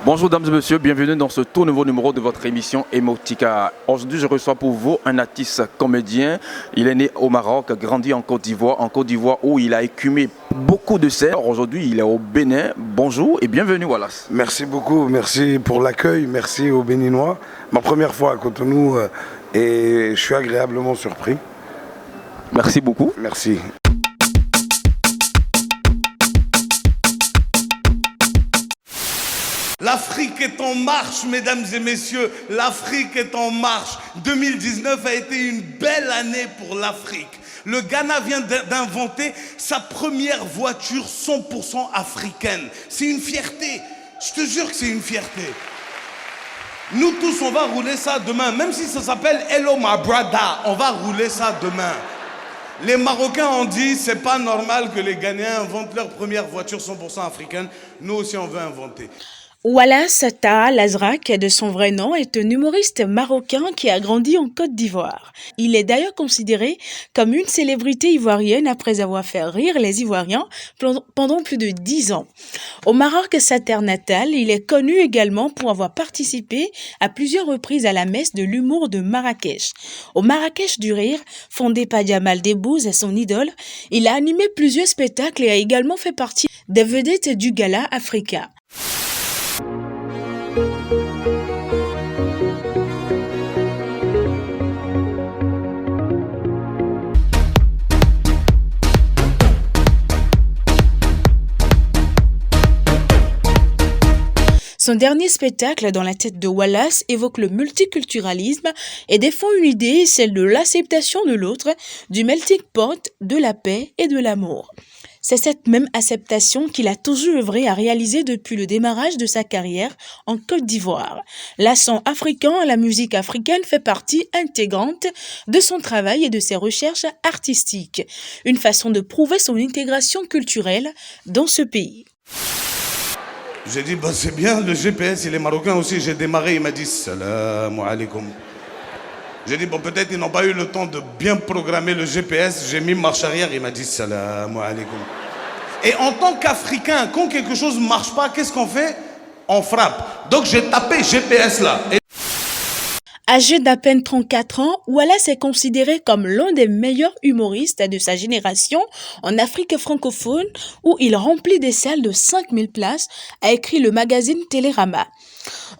Bonjour dames et messieurs, bienvenue dans ce tout nouveau numéro de votre émission Emotica. Aujourd'hui, je reçois pour vous un artiste comédien. Il est né au Maroc, grandi en Côte d'Ivoire où il a écumé beaucoup de scènes. Aujourd'hui, il est au Bénin. Bonjour et bienvenue Wallace. Merci beaucoup, merci pour l'accueil, merci aux Béninois. Ma première fois à Cotonou et je suis agréablement surpris. Merci beaucoup. Merci. L'Afrique est en marche, mesdames et messieurs. L'Afrique est en marche. 2019 a été une belle année pour l'Afrique. Le Ghana vient d'inventer sa première voiture 100% africaine. C'est une fierté. Je te jure que c'est une fierté. Nous tous, on va rouler ça demain. Même si ça s'appelle Hello My Brother, on va rouler ça demain. Les Marocains ont dit, c'est pas normal que les Ghanéens inventent leur première voiture 100% africaine. Nous aussi, on veut inventer. Wallace Taha Lazrak, de son vrai nom, est un humoriste marocain qui a grandi en Côte d'Ivoire. Il est d'ailleurs considéré comme une célébrité ivoirienne après avoir fait rire les Ivoiriens pendant plus de 10 ans. Au Maroc, sa terre natale, il est connu également pour avoir participé à plusieurs reprises à la messe de l'humour de Marrakech. Au Marrakech du Rire, fondé par Djamal Debbouze, son idole, il a animé plusieurs spectacles et a également fait partie des vedettes du Gala Africa. Son dernier spectacle, Dans la tête de Wallace, évoque le multiculturalisme et défend une idée, celle de l'acceptation de l'autre, du melting pot, de la paix et de l'amour. C'est cette même acceptation qu'il a toujours œuvré à réaliser depuis le démarrage de sa carrière en Côte d'Ivoire. L'accent africain, la musique africaine fait partie intégrante de son travail et de ses recherches artistiques. Une façon de prouver son intégration culturelle dans ce pays. J'ai dit, bah c'est bien, le GPS, il est marocain aussi. J'ai démarré, il m'a dit, salam alaikum. J'ai dit, bon, peut-être ils n'ont pas eu le temps de bien programmer le GPS. J'ai mis marche arrière, il m'a dit, salam alaikum. Et en tant qu'Africain, quand quelque chose ne marche pas, qu'est-ce qu'on fait? On frappe. Donc j'ai tapé GPS là. Âgé d'à peine 34 ans, Wallace est considéré comme l'un des meilleurs humoristes de sa génération en Afrique francophone où il remplit des salles de 5000 places, a écrit le magazine Télérama.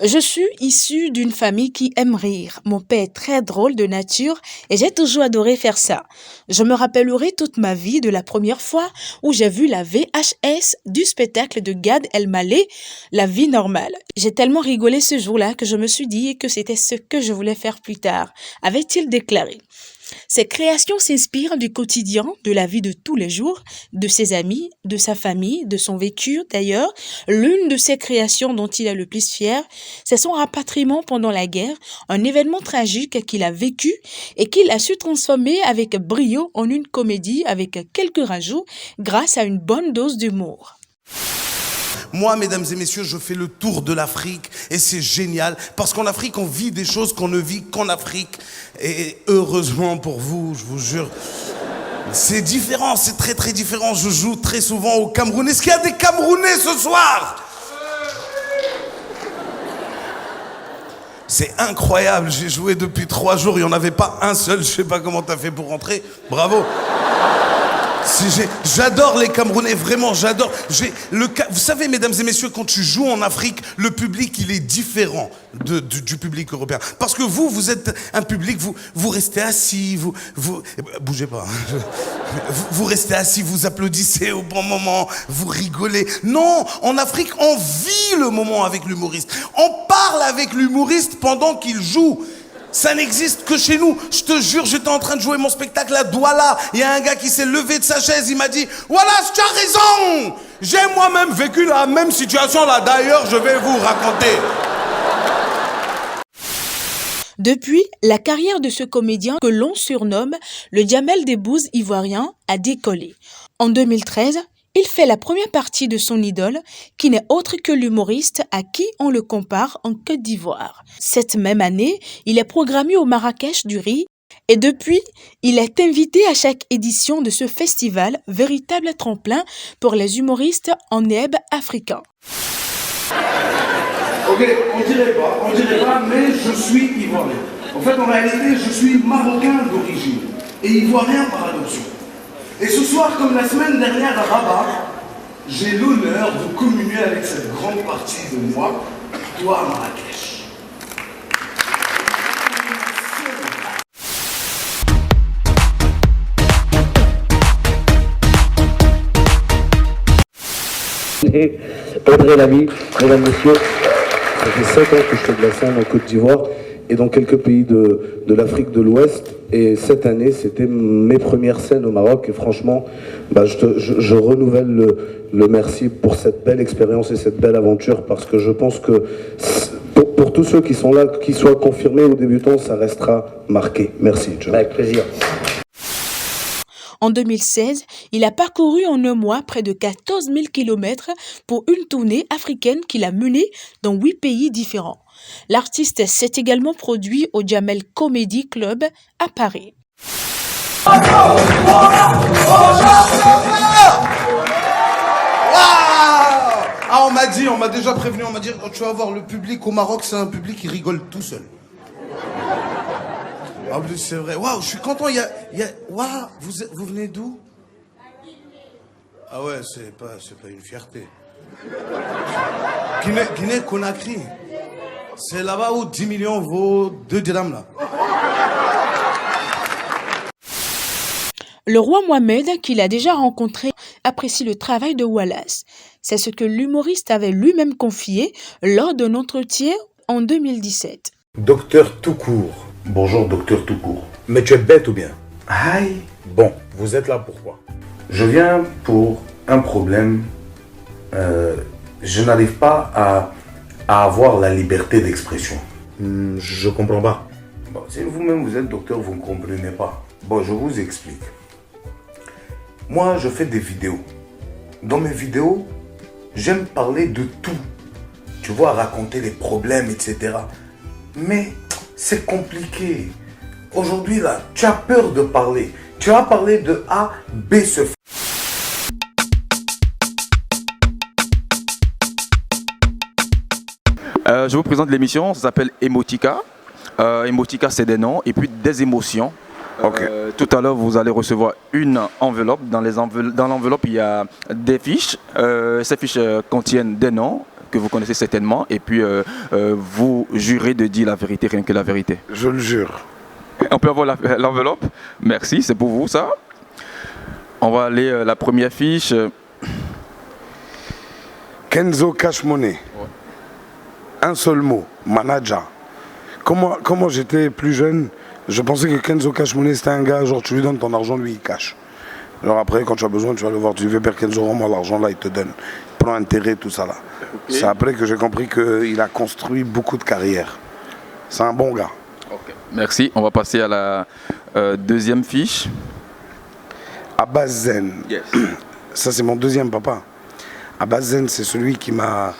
Je suis issu d'une famille qui aime rire. Mon père est très drôle de nature et j'ai toujours adoré faire ça. Je me rappellerai toute ma vie de la première fois où j'ai vu la VHS du spectacle de Gad Elmaleh, La vie normale. J'ai tellement rigolé ce jour-là que je me suis dit que c'était ce que je voulais faire plus tard, avait-il déclaré. Ses créations s'inspirent du quotidien, de la vie de tous les jours, de ses amis, de sa famille, de son vécu d'ailleurs. L'une de ses créations dont il est le plus fier, c'est son rapatriement pendant la guerre, un événement tragique qu'il a vécu et qu'il a su transformer avec brio en une comédie avec quelques rajouts grâce à une bonne dose d'humour. Moi, mesdames et messieurs, je fais le tour de l'Afrique et c'est génial parce qu'en Afrique, on vit des choses qu'on ne vit qu'en Afrique. Et heureusement pour vous, je vous jure, c'est différent, c'est très très différent. Je joue très souvent au Cameroun. Est-ce qu'il y a des Camerounais ce soir? C'est incroyable, j'ai joué depuis 3 jours, il n'y en avait pas un seul. Je sais pas comment t'as fait pour rentrer. Bravo. J'adore les Camerounais, vraiment, j'adore. Vous savez, mesdames et messieurs, quand tu joues en Afrique, le public, il est différent du public européen. Parce que vous êtes un public, vous restez assis, bougez pas. Vous restez assis, vous applaudissez au bon moment, vous rigolez. Non, en Afrique, on vit le moment avec l'humoriste. On parle avec l'humoriste pendant qu'il joue. Ça n'existe que chez nous. Je te jure, j'étais en train de jouer mon spectacle à Douala. Il y a un gars qui s'est levé de sa chaise, il m'a dit « Wallace, tu as raison. J'ai moi-même vécu la même situation là. D'ailleurs, je vais vous raconter. » Depuis, la carrière de ce comédien que l'on surnomme le Djamal Debbouze ivoirien a décollé. En 2013, il fait la première partie de son idole, qui n'est autre que l'humoriste à qui on le compare en Côte d'Ivoire. Cette même année, il est programmé au Marrakech du Rire et depuis, il est invité à chaque édition de ce festival, véritable tremplin pour les humoristes en herbe africains. Ok, on dirait pas, mais je suis ivoirien. En fait, en réalité, je suis marocain d'origine et ivoirien par adoption. Et ce soir, comme la semaine dernière à Rabat, j'ai l'honneur de communier avec cette grande partie de moi, toi à Marrakech. Audrey Lamy, mesdames, messieurs, ça fait 7 ans que je fais de la scène en Côte d'Ivoire et dans quelques pays de l'Afrique de l'Ouest. Et cette année, c'était mes premières scènes au Maroc. Et franchement, je renouvelle le merci pour cette belle expérience et cette belle aventure, parce que je pense que pour tous ceux qui sont là, qu'ils soient confirmés ou débutants, ça restera marqué. Merci, John. Avec plaisir. En 2016, il a parcouru en un mois près de 14 000 km pour une tournée africaine qu'il a menée dans 8 pays différents. L'artiste s'est également produit au Jamel Comedy Club à Paris. Ah, on m'a déjà prévenu, on m'a dit, oh, tu vas voir, le public au Maroc, c'est un public qui rigole tout seul. En plus, c'est vrai. Waouh, je suis content, waouh, vous venez d'où? Ah ouais, c'est pas une fierté. Guinée-Conakry. C'est là-bas où 10 millions vaut 2 dirhams, là. Le roi Mohamed, qu'il a déjà rencontré, apprécie le travail de Wallace. C'est ce que l'humoriste avait lui-même confié lors d'un entretien en 2017. Docteur tout court. Bonjour, docteur tout court. Mais tu es bête ou bien? Aïe. Bon, vous êtes là pourquoi? Je viens pour un problème. Je n'arrive pas à avoir la liberté d'expression. Je comprends pas. Bon, si vous-même vous êtes docteur, vous ne comprenez pas. Bon, je vous explique. Moi, je fais des vidéos. Dans mes vidéos, j'aime parler de tout. Tu vois, raconter les problèmes, etc. Mais c'est compliqué. Aujourd'hui, là, tu as peur de parler. Tu as parlé de A, B se fait. Je vous présente l'émission, ça s'appelle Emotica. Emotica, c'est des noms et puis des émotions. Ok. Tout à l'heure, vous allez recevoir une enveloppe. Dans l'enveloppe, il y a des fiches. Ces fiches contiennent des noms que vous connaissez certainement. Et puis, vous jurez de dire la vérité, rien que la vérité. Je le jure. On peut avoir l'enveloppe. Merci, c'est pour vous, ça. On va aller la première fiche. Kenzo Cash Money. Un seul mot, manager. Comment j'étais plus jeune, je pensais que Kenzo Cash Money c'était un gars, genre tu lui donnes ton argent, lui il cache. Alors après, quand tu as besoin, tu vas le voir, tu dis Père Kenzo, rends-moi l'argent là, il te donne. Il prend intérêt, tout ça là. Okay. C'est après que j'ai compris qu'il a construit beaucoup de carrières. C'est un bon gars. Okay. Merci, on va passer à la deuxième fiche. Abbas Zen. Yes. Ça c'est mon deuxième papa. Abbas Zen, c'est celui qui m'a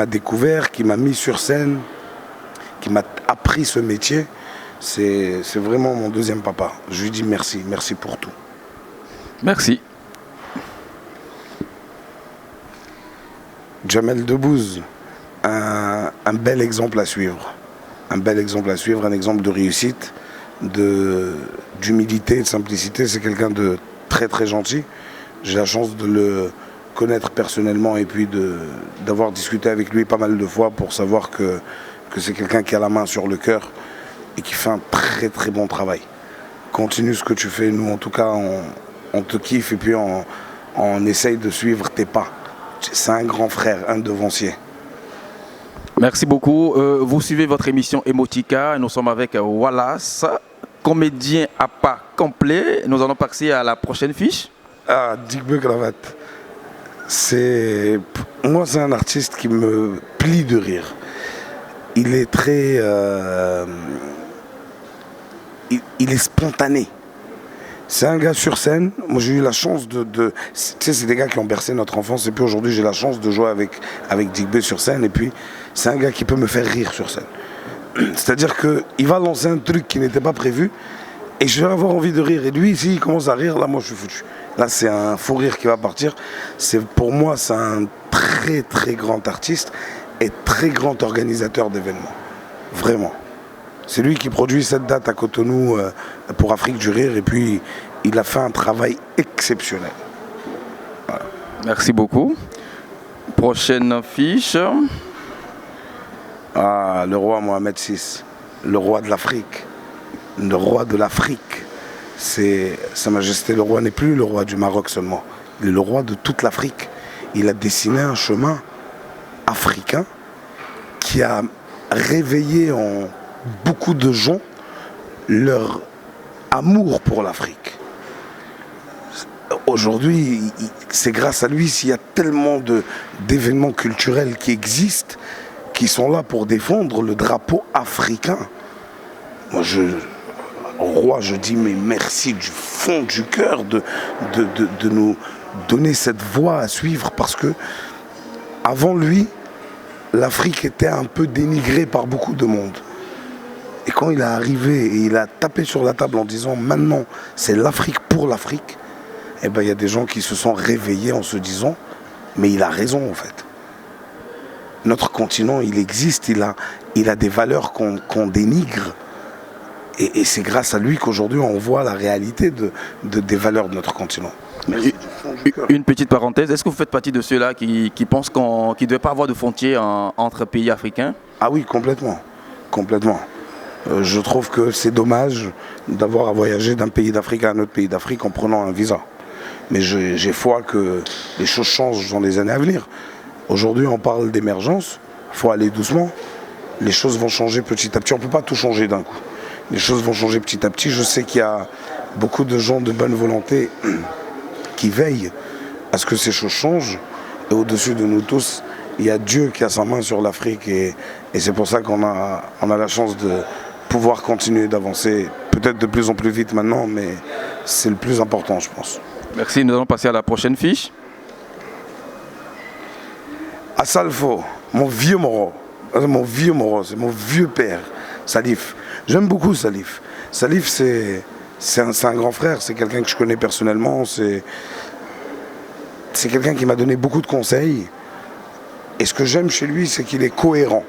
découvert, qui m'a mis sur scène, qui m'a appris ce métier. C'est vraiment mon deuxième papa. Je lui dis merci, merci pour tout. Merci. Jamel Debbouze, un bel exemple à suivre. Un bel exemple à suivre, un exemple de réussite, d'humilité, de simplicité. C'est quelqu'un de très très gentil. J'ai la chance de le connaître personnellement et puis d'avoir discuté avec lui pas mal de fois pour savoir que c'est quelqu'un qui a la main sur le cœur et qui fait un très très bon travail. Continue ce que tu fais, nous en tout cas on te kiffe et puis on essaye de suivre tes pas. C'est un grand frère, un devancier. Merci beaucoup. Vous suivez votre émission Emotica. Nous sommes avec Wallace, comédien à pas complet. Nous allons passer à la prochaine fiche. Ah, Digbe Cravate. Moi, c'est un artiste qui me plie de rire. Il est très... il est spontané. C'est un gars sur scène. Moi, j'ai eu la chance de... Tu sais, c'est des gars qui ont bercé notre enfance. Et puis aujourd'hui, j'ai la chance de jouer avec Digbe sur scène. Et puis, c'est un gars qui peut me faire rire sur scène. C'est-à-dire qu'il va lancer un truc qui n'était pas prévu. Et je vais avoir envie de rire. Et lui, s'il commence à rire, là, moi, je suis foutu. Là, c'est un fou rire qui va partir. Pour moi, c'est un très, très grand artiste. est très grand organisateur d'événements. Vraiment. C'est lui qui produit cette date à Cotonou pour Afrique du Rire et puis il a fait un travail exceptionnel. Voilà. Merci beaucoup. Prochaine fiche. Ah, le roi Mohamed VI, le roi de l'Afrique. Le roi de l'Afrique. C'est Sa Majesté le roi n'est plus le roi du Maroc seulement. Il est le roi de toute l'Afrique. Il a dessiné un chemin africain qui a réveillé en beaucoup de gens leur amour pour l'Afrique. Aujourd'hui, c'est grâce à lui s'il y a tellement d'événements culturels qui existent, qui sont là pour défendre le drapeau africain. Moi, au roi, je dis mais merci du fond du cœur de nous donner cette voie à suivre parce que avant lui, l'Afrique était un peu dénigrée par beaucoup de monde. Et quand il est arrivé et il a tapé sur la table en disant maintenant c'est l'Afrique pour l'Afrique, eh ben il y a des gens qui se sont réveillés en se disant mais il a raison en fait. Notre continent il existe, il a des valeurs qu'on dénigre. Et c'est grâce à lui qu'aujourd'hui on voit la réalité des valeurs de notre continent. Une petite parenthèse, est-ce que vous faites partie de ceux-là qui pensent qu'il ne devait pas avoir de frontières entre pays africains? Ah oui, complètement. Complètement. Je trouve que c'est dommage d'avoir à voyager d'un pays d'Afrique à un autre pays d'Afrique en prenant un visa. Mais j'ai foi que les choses changent dans les années à venir. Aujourd'hui, on parle d'émergence, il faut aller doucement. Les choses vont changer petit à petit. On ne peut pas tout changer d'un coup. Les choses vont changer petit à petit. Je sais qu'il y a beaucoup de gens de bonne volonté qui veillent à ce que ces choses changent. Et au-dessus de nous tous, il y a Dieu qui a sa main sur l'Afrique. Et c'est pour ça qu'on a la chance de pouvoir continuer d'avancer. Peut-être de plus en plus vite maintenant, mais c'est le plus important, je pense. Merci, nous allons passer à la prochaine fiche. Assalfo, mon vieux Moro, c'est mon vieux père, Salif. J'aime beaucoup Salif. Salif, c'est un grand frère, c'est quelqu'un que je connais personnellement, c'est quelqu'un qui m'a donné beaucoup de conseils. Et ce que j'aime chez lui, c'est qu'il est cohérent.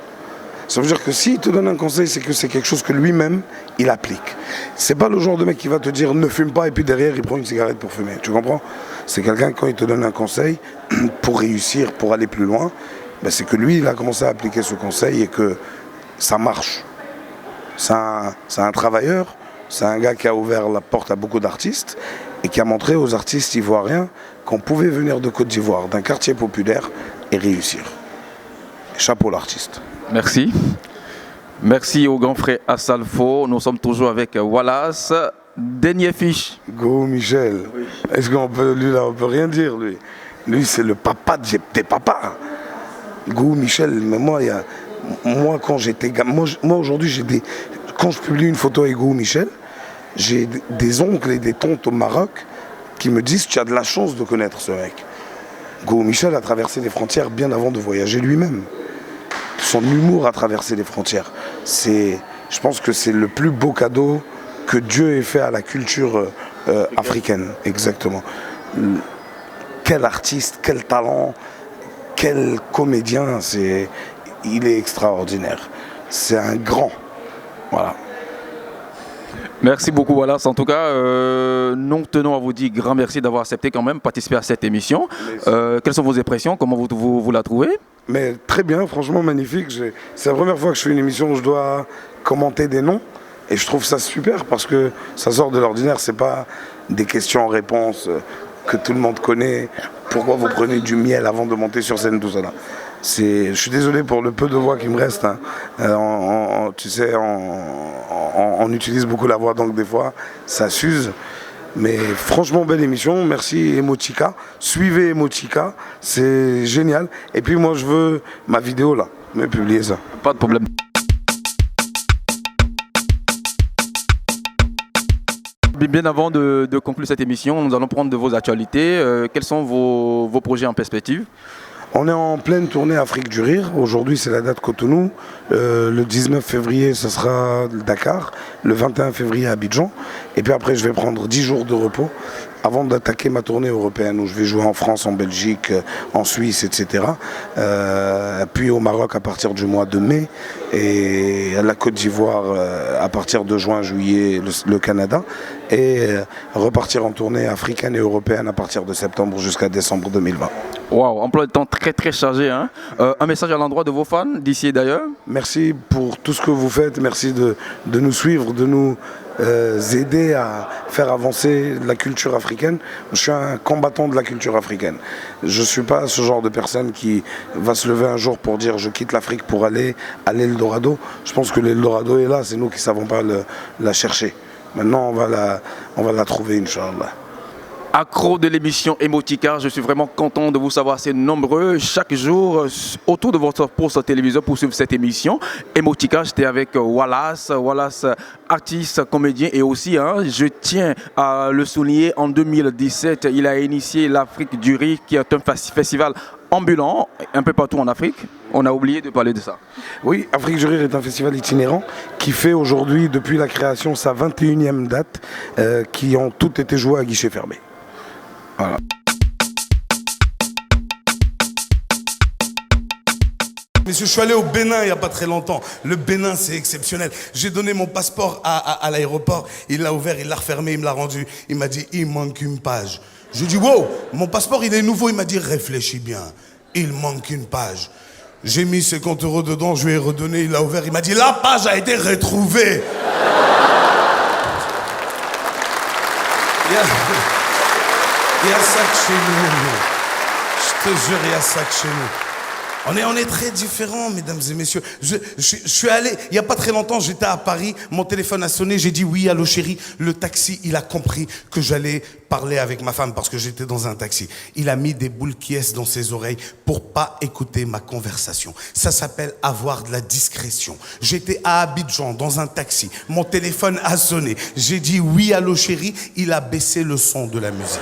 Ça veut dire que s'il te donne un conseil, c'est que c'est quelque chose que lui-même, il applique. C'est pas le genre de mec qui va te dire ne fume pas et puis derrière il prend une cigarette pour fumer. Tu comprends? C'est quelqu'un quand il te donne un conseil pour réussir, pour aller plus loin, ben c'est que lui, il a commencé à appliquer ce conseil et que ça marche. C'est un travailleur, c'est un gars qui a ouvert la porte à beaucoup d'artistes et qui a montré aux artistes ivoiriens qu'on pouvait venir de Côte d'Ivoire, d'un quartier populaire et réussir. Chapeau l'artiste. Merci. Merci au grand frère Assalfo. Nous sommes toujours avec Wallace. Dernière fiche. Go Michel. Oui. Est-ce qu'on peut, lui là, on peut rien dire, lui. Lui, c'est le papa des papas. Go Michel, mais moi, quand j'étais gamin, moi aujourd'hui, quand je publie une photo avec Go Michel, j'ai des oncles et des tantes au Maroc qui me disent tu as de la chance de connaître ce mec. Go Michel a traversé les frontières bien avant de voyager lui-même. Son humour a traversé les frontières. Je pense que c'est le plus beau cadeau que Dieu ait fait à la culture africaine. Exactement. Quel artiste, quel talent, quel comédien. Il est extraordinaire. C'est un grand. Voilà. Merci beaucoup Wallace. En tout cas, nous tenons à vous dire grand merci d'avoir accepté quand même participer à cette émission. Quelles sont vos impressions? Comment vous la trouvez? Mais très bien, franchement magnifique. C'est la première fois que je fais une émission où je dois commenter des noms. Et je trouve ça super parce que ça sort de l'ordinaire. C'est pas des questions-réponses que tout le monde connaît. Pourquoi vous prenez du miel avant de monter sur scène, tout ça là. Je suis désolé pour le peu de voix qui me reste. Hein. Tu sais, on utilise beaucoup la voix, donc des fois, ça s'use. Mais franchement, belle émission. Merci Emotica. Suivez Emotica, c'est génial. Et puis moi, je veux ma vidéo là, me publier ça. Pas de problème. Bien avant de conclure cette émission, nous allons prendre de vos actualités. Quels sont vos projets en perspective? On est en pleine tournée Afrique du Rire. Aujourd'hui, c'est la date Cotonou. Le 19 février, ce sera Dakar. Le 21 février, Abidjan. Et puis après, je vais prendre 10 jours de repos avant d'attaquer ma tournée européenne où je vais jouer en France, en Belgique, en Suisse, etc. Puis au Maroc à partir du mois de mai et à la Côte d'Ivoire à partir de juin, juillet, le Canada et repartir en tournée africaine et européenne à partir de septembre jusqu'à décembre 2020. Waouh, emploi de temps très très chargé. Hein. Un message à l'endroit de vos fans d'ici et d'ailleurs. Merci pour tout ce que vous faites, merci de nous suivre, de nous aider à faire avancer la culture africaine. Je suis un combattant de la culture africaine. Je ne suis pas ce genre de personne qui va se lever un jour pour dire je quitte l'Afrique pour aller à l'Eldorado. Je pense que l'Eldorado est là, c'est nous qui ne savons pas la chercher. Maintenant, on va la trouver, Inch'Allah. Accro de l'émission Emotica, je suis vraiment content de vous savoir assez nombreux chaque jour autour de votre poste téléviseur pour suivre cette émission. Emotica, j'étais avec Wallace, artiste, comédien et aussi, je tiens à le souligner, en 2017, il a initié l'Afrique du Rire qui est un festival ambulant un peu partout en Afrique. On a oublié de parler de ça. Oui, Afrique du Rire est un festival itinérant qui fait aujourd'hui, depuis la création, sa 21e date, qui ont toutes été jouées à guichet fermé. Voilà. Messieurs, je suis allé au Bénin il n'y a pas très longtemps. Le Bénin, c'est exceptionnel. J'ai donné mon passeport à l'aéroport. Il l'a ouvert, il l'a refermé, il me l'a rendu. Il m'a dit, il manque une page. Je lui ai dit, wow, mon passeport, il est nouveau. Il m'a dit, réfléchis bien. Il manque une page. J'ai mis 50 € dedans, je lui ai redonné, il l'a ouvert. Il m'a dit, la page a été retrouvée. Il y a ça que chez nous. Je te jure, il y a ça que chez nous. On est très différents, mesdames et messieurs. Je suis allé, il n'y a pas très longtemps, j'étais à Paris, mon téléphone a sonné, j'ai dit oui, allô chérie. Le taxi, il a compris que j'allais parler avec ma femme parce que j'étais dans un taxi. Il a mis des boules qui est dans ses oreilles pour pas écouter ma conversation. Ça s'appelle avoir de la discrétion. J'étais à Abidjan dans un taxi, mon téléphone a sonné. J'ai dit oui, allô chérie, il a baissé le son de la musique.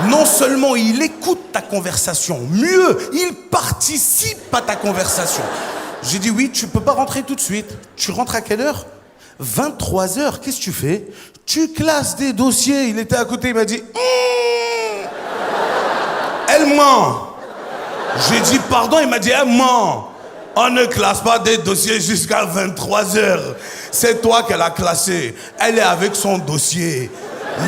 Non seulement il écoute ta conversation, mieux, il participe à ta conversation. J'ai dit oui, tu peux pas rentrer tout de suite. Tu rentres à quelle heure? 23h, qu'est-ce que tu fais? Tu classes des dossiers. Il était à côté, il m'a dit elle ment. J'ai dit pardon, il m'a dit elle ment. On ne classe pas des dossiers jusqu'à 23h. C'est toi qu'elle a classé. Elle est avec son dossier.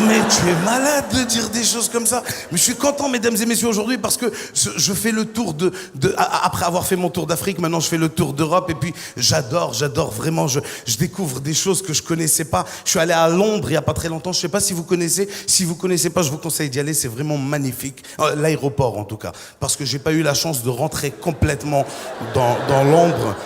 Mais tu es malade de dire des choses comme ça. Mais je suis content, mesdames et messieurs, aujourd'hui parce que je fais le tour après avoir fait mon tour d'Afrique, maintenant je fais le tour d'Europe et puis j'adore vraiment, je découvre des choses que je connaissais pas. Je suis allé à Londres il y a pas très longtemps, je sais pas si vous connaissez. Si vous connaissez pas, je vous conseille d'y aller, c'est vraiment magnifique. L'aéroport en tout cas, parce que j'ai pas eu la chance de rentrer complètement dans Londres.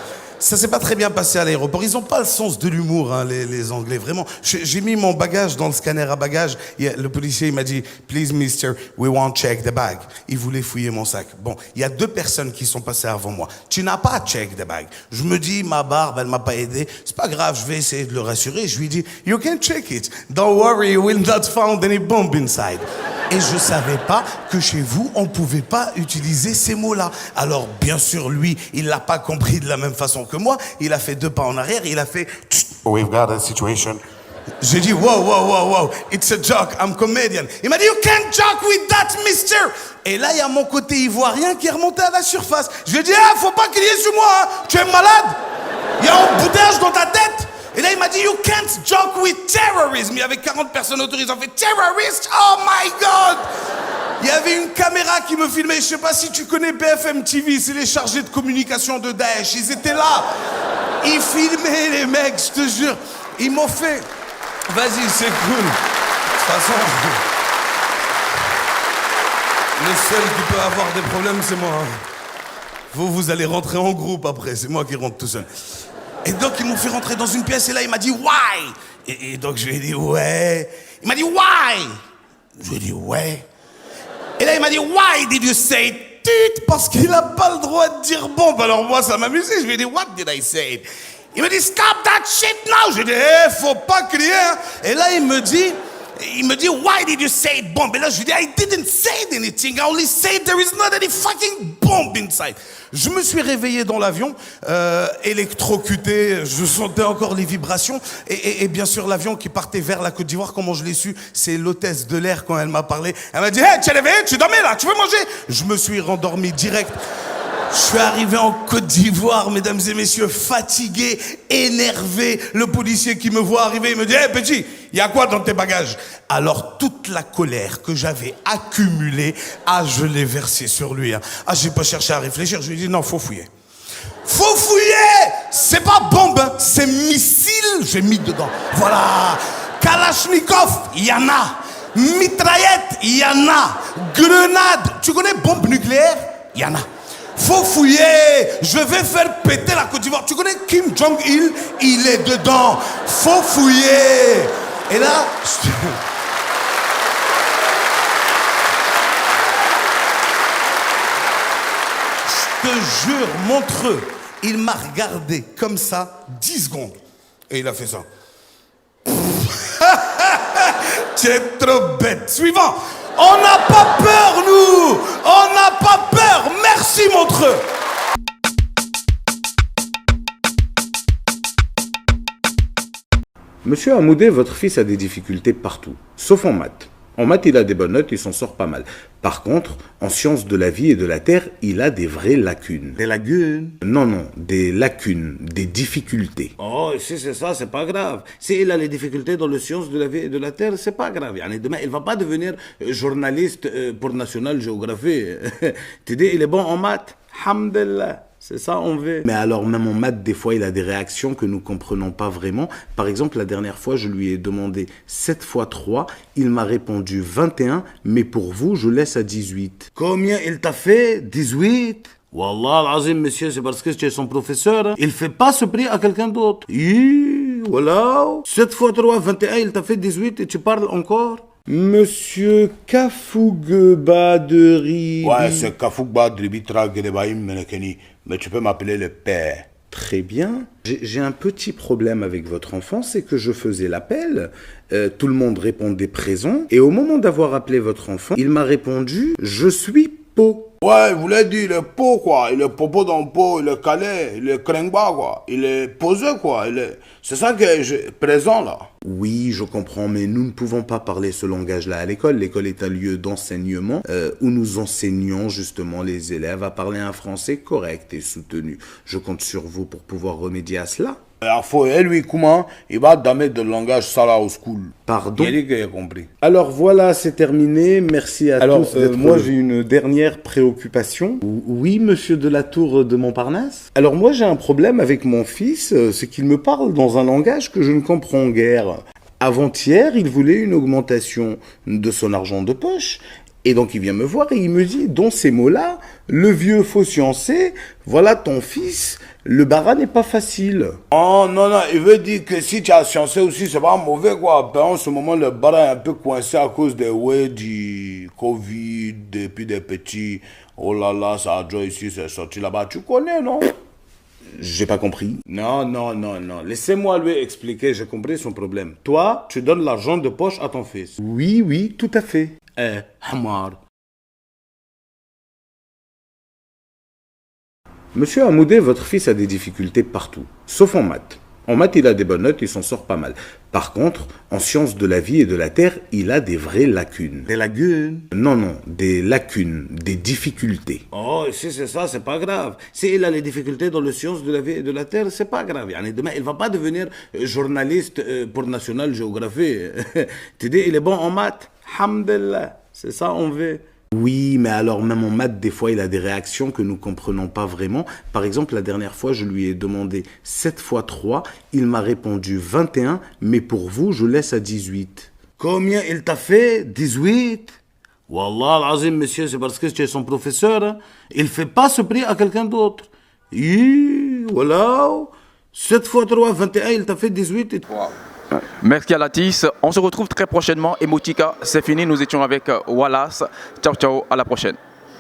Ça s'est pas très bien passé à l'aéroport. Ils ont pas le sens de l'humour, les Anglais, vraiment. J'ai mis mon bagage dans le scanner à bagages. Le policier, il m'a dit, please, mister, we won't check the bag. Il voulait fouiller mon sac. Bon, il y a 2 personnes qui sont passées avant moi. Tu n'as pas check the bag. Je me dis, ma barbe, elle m'a pas aidé. C'est pas grave, je vais essayer de le rassurer. Je lui dis, you can check it. Don't worry, you will not find any bomb inside. Et je savais pas que chez vous, on pouvait pas utiliser ces mots-là. Alors, bien sûr, lui, il l'a pas compris de la même façon que moi. Il a fait 2 pas en arrière, il a fait we've got a situation. J'ai dit wow, it's a joke, I'm comedian. Il m'a dit you can't joke with that, mister. Et là, il y a mon côté ivoirien qui est remonté à la surface. Je lui ai dit faut pas crier sur moi, hein. Tu es malade. Il y a un bouteillage dans ta tête. Et là, il m'a dit you can't joke with terrorism. Il y avait 40 personnes autour, ils ont fait terrorist, oh my God. Il y avait une caméra qui me filmait. Je sais pas si tu connais BFM TV, c'est les chargés de communication de Daesh. Ils étaient là. Ils filmaient les mecs, je te jure. Ils m'ont fait. Vas-y, c'est cool. De toute façon, le seul qui peut avoir des problèmes, c'est moi. Vous allez rentrer en groupe après. C'est moi qui rentre tout seul. Et donc, ils m'ont fait rentrer dans une pièce et là, il m'a dit why. Et donc, je lui ai dit ouais. Il m'a dit why. Je lui ai dit ouais. Et là, il m'a dit, why did you say it? Parce qu'il n'a pas le droit de dire bombe. Alors moi, ça m'amusait. Je lui ai dit, what did I say? Il m'a dit, stop that shit now. J'ai dit, faut pas crier. Hein. Et là, il me dit, il me dit, why did you say bomb? Et là, je lui dis, I didn't say anything. I only said there is not any fucking bomb inside. Je me suis réveillé dans l'avion, électrocuté, je sentais encore les vibrations. Et bien sûr, l'avion qui partait vers la Côte d'Ivoire, comment je l'ai su? C'est l'hôtesse de l'air quand elle m'a parlé. Elle m'a dit, hey, tu es réveillé, tu dormais là, tu veux manger? Je me suis rendormi direct. Je suis arrivé en Côte d'Ivoire, mesdames et messieurs, fatigué, énervé. Le policier qui me voit arriver, il me dit, hey, petit, il y a quoi dans tes bagages? Alors, toute la colère que j'avais accumulée, je l'ai versée sur lui. J'ai pas cherché à réfléchir. Je lui ai dit, non, faut fouiller. Faut fouiller! C'est pas bombe, hein, c'est missile, j'ai mis dedans. Voilà. Kalachnikov, il y en a. Mitraillette, il y en a. Grenade. Tu connais bombe nucléaire? Il y en a. Faut fouiller. Je vais faire péter la Côte d'Ivoire. Tu connais Kim Jong-il? Il est dedans. Faut fouiller. Et là, je te jure, Montreux, il m'a regardé comme ça 10 secondes. Et il a fait ça. Tu es trop bête. Suivant. On n'a pas peur, nous. On n'a pas peur. Merci, Montreux. Monsieur Hamoudé, votre fils a des difficultés partout, sauf en maths. En maths, il a des bonnes notes, il s'en sort pas mal. Par contre, en sciences de la vie et de la terre, il a des vraies lacunes. Des lacunes? Non, des lacunes, des difficultés. Oh, si c'est ça, c'est pas grave. S'il a les difficultés dans les sciences de la vie et de la terre, c'est pas grave. Demain, il va pas devenir journaliste pour National Geographic. Tu dis, il est bon en maths? Alhamdulillah. C'est ça, on veut. Mais alors, même en maths, des fois, il a des réactions que nous comprenons pas vraiment. Par exemple, la dernière fois, je lui ai demandé 7 fois 3. Il m'a répondu 21, mais pour vous, je laisse à 18. Combien il t'a fait? 18? Wallah, l'azim, monsieur, c'est parce que tu es son professeur. Hein. Il fait pas ce prix à quelqu'un d'autre. Voilà. 7 fois 3, 21, il t'a fait 18 et tu parles encore? Monsieur Kafoug Badri. Ouais, c'est Kafoug Badri Tragerebaïm Menekeni. Mais tu peux m'appeler le père. Très bien. J'ai un petit problème avec votre enfant, c'est que je faisais l'appel, tout le monde répondait présent, et au moment d'avoir appelé votre enfant, il m'a répondu « Je suis Po ». Ouais, il voulait dire, il est pot, quoi. Il est popo dans le pot, il est calé, il est crengba, quoi. Il est posé, quoi. C'est ça que je présent, là. Oui, je comprends, mais nous ne pouvons pas parler ce langage-là à l'école. L'école est un lieu d'enseignement où nous enseignons justement les élèves à parler un français correct et soutenu. Je compte sur vous pour pouvoir remédier à cela. Alors, faut, et lui, comment il va damer de langage sala au school. Pardon? Il dit qu'il a compris. Alors voilà, c'est terminé. Merci à tous. Moi, j'ai une dernière préoccupation. Oui, monsieur de la Tour de Montparnasse? Alors moi, j'ai un problème avec mon fils, c'est qu'il me parle dans un langage que je ne comprends guère. Avant-hier, il voulait une augmentation de son argent de poche. Et donc, il vient me voir et il me dit, dans ces mots-là, le vieux faux sciencé, voilà ton fils, le barat n'est pas facile. Oh, non, il veut dire que si tu as sciencé aussi, c'est pas mauvais, quoi. Ben, en ce moment, le barat est un peu coincé à cause du Covid, depuis des petits. Oh là là, ça a déjà ici, c'est sorti là-bas. Tu connais, non? J'ai pas compris. Non. Laissez-moi lui expliquer, j'ai compris son problème. Toi, tu donnes l'argent de poche à ton fils. Oui, tout à fait. Hamar. Monsieur Hamoudé, votre fils a des difficultés partout, sauf en maths. En maths, il a des bonnes notes, il s'en sort pas mal. Par contre, en sciences de la vie et de la terre, il a des vraies lacunes. Des lacunes? Non, des lacunes, des difficultés. Oh, si c'est ça, c'est pas grave. S'il a les difficultés dans les sciences de la vie et de la terre, c'est pas grave. Demain, il va pas devenir journaliste pour National Geographic. Tu dis, il est bon en maths? Alhamdulillah. C'est ça, on veut. Oui, mais alors même en maths, des fois, il a des réactions que nous comprenons pas vraiment. Par exemple, la dernière fois, je lui ai demandé 7 fois 3. Il m'a répondu 21, mais pour vous, je laisse à 18. Combien il t'a fait? 18? Wallah, l'azim, monsieur, c'est parce que tu es son professeur. Hein. Il fait pas ce prix à quelqu'un d'autre. Voilà. 7 fois 3, 21, il t'a fait 18. Et... Wow. Merci Alatis. On se retrouve très prochainement. Emotika, c'est fini. Nous étions avec Wallace. Ciao, à la prochaine.